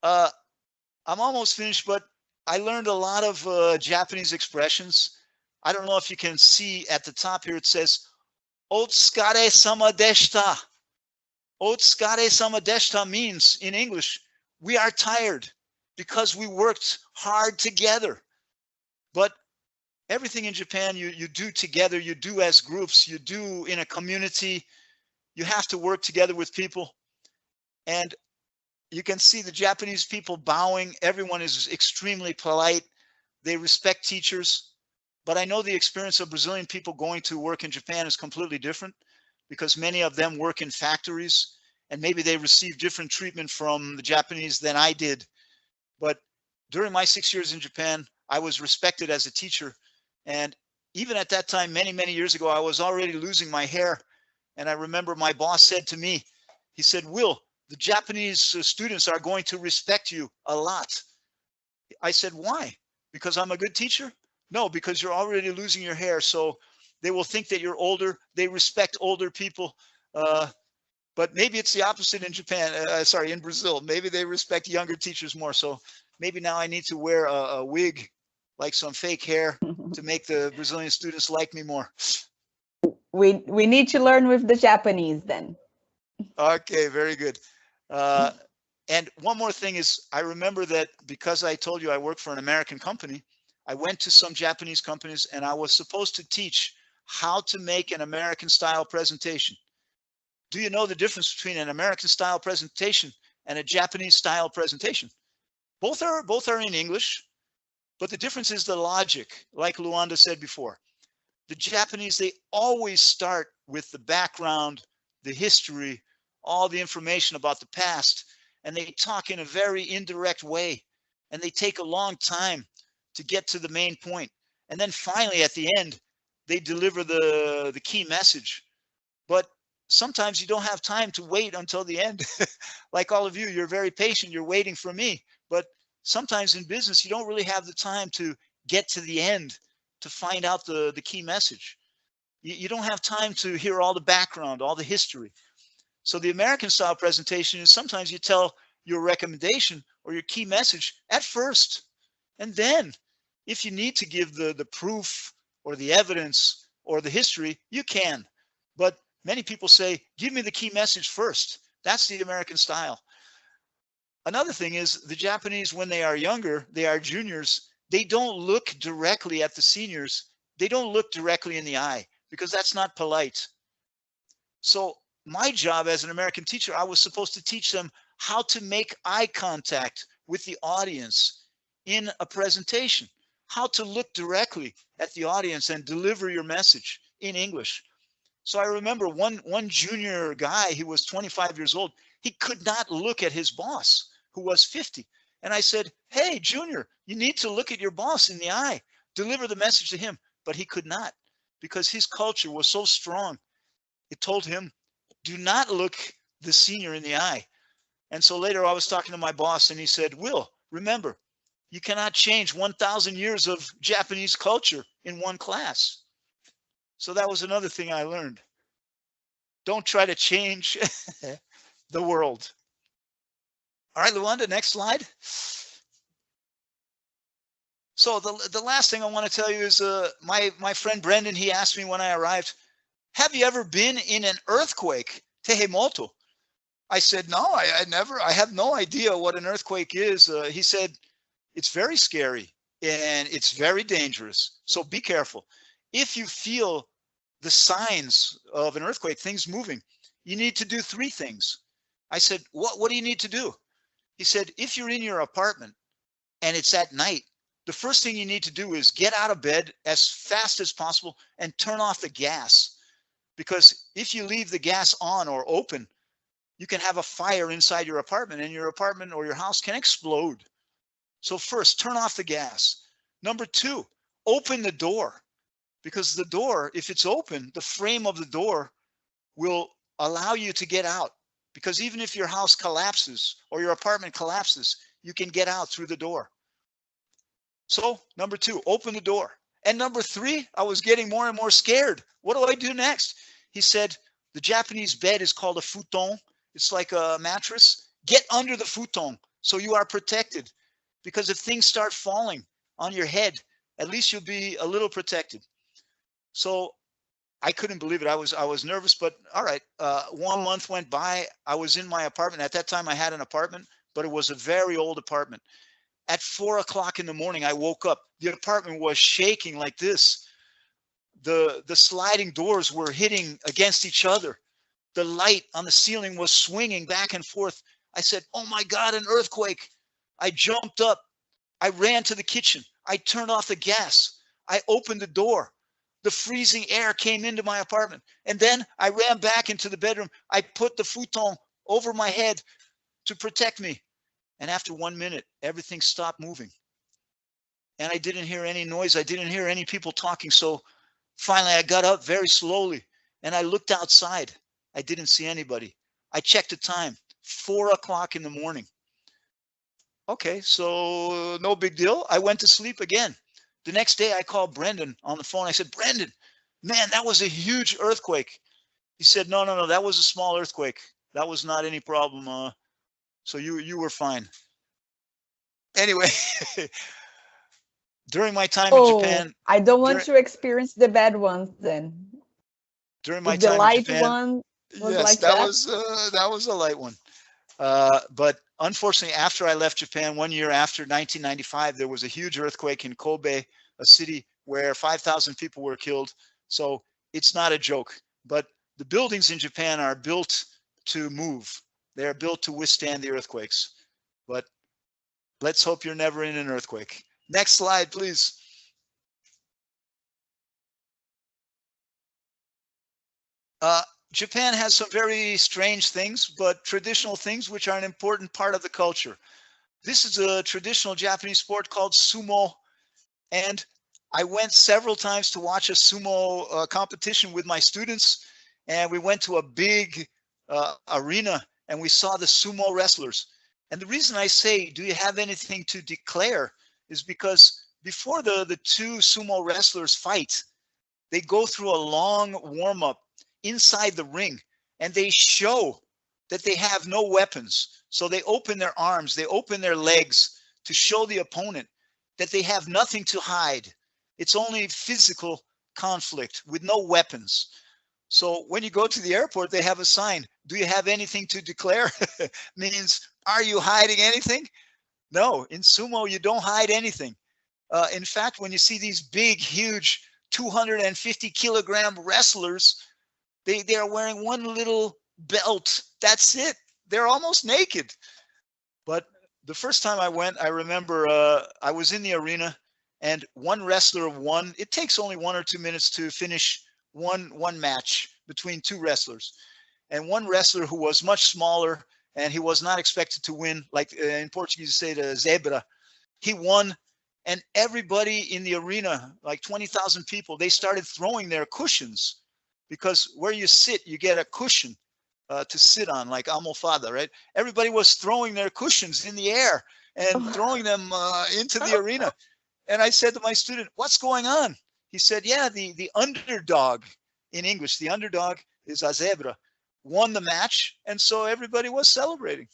Uh, I'm almost finished, but I learned a lot of Japanese expressions. I don't know if you can see at the top here, it says, Otsukare sama deshita. Otsukare sama deshita means in English, we are tired because we worked hard together. But everything in Japan, you do together, you do as groups, you do in a community. You have to work together with people. And you can see the Japanese people bowing. Everyone is extremely polite. They respect teachers. But I know the experience of Brazilian people going to work in Japan is completely different because many of them work in factories and maybe they receive different treatment from the Japanese than I did. But during my 6 years in Japan, I was respected as a teacher. And even at that time, many, many years ago, I was already losing my hair. And I remember my boss said to me, he said, Will, the Japanese students are going to respect you a lot. I said, why? Because I'm a good teacher? No, because you're already losing your hair. So they will think that you're older. They respect older people. But maybe it's the opposite in Japan. Sorry, in Brazil. Maybe they respect younger teachers more. So maybe now I need to wear a wig, like some fake hair, to make the Brazilian students like me more. We need to learn with the Japanese then. Okay, very good. Uh, and one more thing is, I remember that because I told you I work for an American company, I went to some Japanese companies and I was supposed to teach how to make an American style presentation. Do you know the difference between an American style presentation and a Japanese style presentation? Both are in English, but the difference is the logic, like Luanda said before. The Japanese, they always start with the background, the history, all the information about the past, and they talk in a very indirect way, and they take a long time to get to the main point. And then finally, at the end, they deliver the key message. But sometimes you don't have time to wait until the end. Like all of you, you're very patient, you're waiting for me. But sometimes in business, you don't really have the time to get to the end to find out the key message. You don't have time to hear all the background, all the history. So the American style presentation is sometimes you tell your recommendation or your key message at first. And then if you need to give the proof or the evidence or the history, you can. But many people say, give me the key message first. That's the American style. Another thing is the Japanese, when they are younger, they are juniors, they don't look directly at the seniors. They don't look directly in the eye because that's not polite. So my job as an American teacher, I was supposed to teach them how to make eye contact with the audience in a presentation, how to look directly at the audience and deliver your message in English. So I remember one junior guy, he was 25 years old. He could not look at his boss, who was 50. And I said, hey, Junior, you need to look at your boss in the eye, deliver the message to him. But he could not because his culture was so strong. It told him, do not look the senior in the eye. And so later I was talking to my boss and he said, Will, remember, you cannot change 1,000 years of Japanese culture in one class. So that was another thing I learned. Don't try to change the world. All right, Luanda, next slide. So the last thing I want to tell you is my friend Brendan, he asked me when I arrived, have you ever been in an earthquake, terremoto? I said, no, I never. I have no idea what an earthquake is. He said, it's very scary and it's very dangerous. So be careful. If you feel the signs of an earthquake, things moving, you need to do three things. I said, what do you need to do? He said, if you're in your apartment and it's at night, the first thing you need to do is get out of bed as fast as possible and turn off the gas. Because if you leave the gas on or open, you can have a fire inside your apartment and your apartment or your house can explode. So first, turn off the gas. Number two, open the door. Because the door, if it's open, the frame of the door will allow you to get out. Because even if your house collapses or your apartment collapses, you can get out through the door. So number two, open the door. And number three, I was getting more and more scared. What do I do next? He said, the Japanese bed is called a futon. It's like a mattress. Get under the futon. So you are protected, because if things start falling on your head, at least you'll be a little protected. So I couldn't believe it. I was nervous, but all right. 1 month went by. I was in my apartment. At that time, I had an apartment, but it was a very old apartment. At 4 o'clock in the morning, I woke up. The apartment was shaking like this. The sliding doors were hitting against each other. The light on the ceiling was swinging back and forth. I said, "Oh my God, an earthquake." I jumped up. I ran to the kitchen. I turned off the gas. I opened the door. The freezing air came into my apartment. And then I ran back into the bedroom. I put the futon over my head to protect me. And after 1 minute, everything stopped moving. And I didn't hear any noise. I didn't hear any people talking. So finally, I got up very slowly and I looked outside. I didn't see anybody. I checked the time, 4 o'clock in the morning. Okay, so no big deal. I went to sleep again. The next day, I called Brendan on the phone. I said, "Brendan, man, that was a huge earthquake." He said, no, that was a small earthquake. That was not any problem. So you were fine. Anyway, during my time in Oh, Japan, I don't want during, to experience the bad ones then. during my If the time in light Japan, one was yes, like that. that was a light one. But unfortunately, after I left Japan, 1 year after 1995, there was a huge earthquake in Kobe, a city where 5,000 people were killed. So it's not a joke. But the buildings in Japan are built to move. They are built to withstand the earthquakes. But let's hope you're never in an earthquake. Next slide, please. Japan has some very strange things, but traditional things which are an important part of the culture. This is a traditional Japanese sport called sumo, and I went several times to watch a sumo competition with my students, and we went to a big arena and we saw the sumo wrestlers. And the reason I say, do you have anything to declare, is because before the two sumo wrestlers fight, they go through a long warm-up inside the ring, and they show that they have no weapons. So they open their arms, they open their legs to show the opponent that they have nothing to hide. It's only physical conflict with no weapons. So when you go to the airport, they have a sign, "Do you have anything to declare?" Means, are you hiding anything? No, in sumo, you don't hide anything. In fact, when you see these big, huge 250 kilogram wrestlers, they are wearing one little belt. That's it. They're almost naked. But the first time I went, I remember I was in the arena and one wrestler won. It takes only 1 or 2 minutes to finish one match between two wrestlers. And one wrestler who was much smaller and he was not expected to win, like in Portuguese you say the zebra, he won. And everybody in the arena, like 20,000 people, they started throwing their cushions, because where you sit, you get a cushion to sit on, like almofada, right? Everybody was throwing their cushions in the air and throwing them into the arena. And I said to my student, "What's going on?" He said, "Yeah, the underdog," in English, the underdog is a zebra, won the match. And so everybody was celebrating.